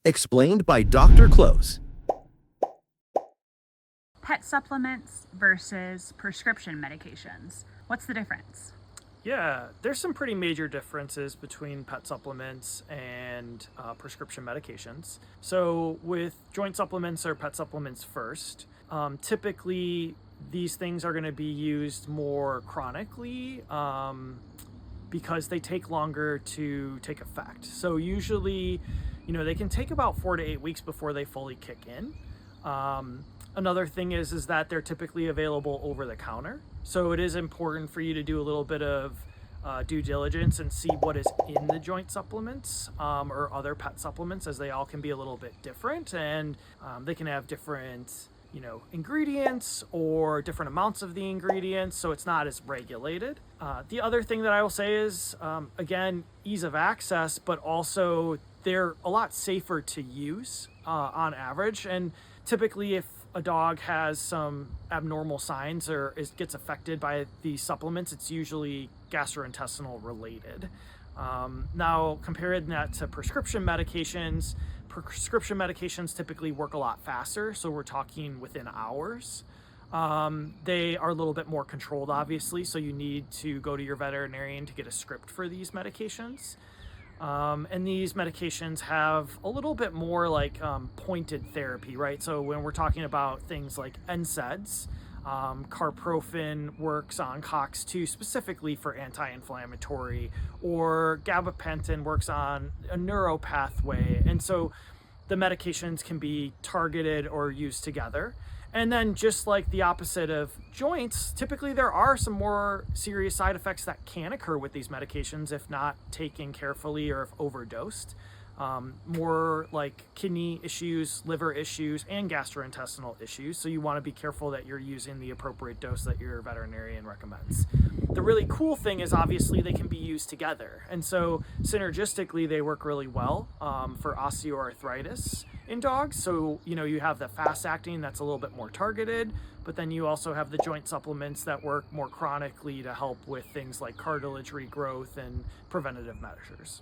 Explained by Dr. Klos. Pet supplements versus prescription medications. What's the difference? Yeah, there's some pretty major differences between pet supplements and prescription medications. So, with joint supplements or pet supplements first, typically these things are going to be used more chronically because they take longer to take effect. So, usually, they can take about 4 to 8 weeks before they fully kick in. Another thing is that they're typically available over the counter. So it is important for you to do a little bit of due diligence and see what is in the joint supplements or other pet supplements, as they all can be a little bit different, and they can have different ingredients or different amounts of the ingredients, so it's not as regulated. The other thing that I will say is, again, ease of access, but also they're a lot safer to use on average. And typically, if a dog has some abnormal signs or gets affected by these supplements, it's usually gastrointestinal related. Now, comparing that to prescription medications typically work a lot faster, so we're talking within hours. They are a little bit more controlled, obviously, so you need to go to your veterinarian to get a script for these medications. And these medications have a little bit more pointed therapy, right? So when we're talking about things like NSAIDs, carprofen works on COX-2 specifically for anti-inflammatory, or gabapentin works on a neuro pathway. And so the medications can be targeted or used together. And then, just like the opposite of joints, typically there are some more serious side effects that can occur with these medications if not taken carefully or if overdosed. More like kidney issues, liver issues, and gastrointestinal issues. So you want to be careful that you're using the appropriate dose that your veterinarian recommends. The really cool thing is, obviously, they can be used together. And so synergistically, they work really well for osteoarthritis in dogs. So, you have the fast acting that's a little bit more targeted, but then you also have the joint supplements that work more chronically to help with things like cartilage regrowth and preventative measures.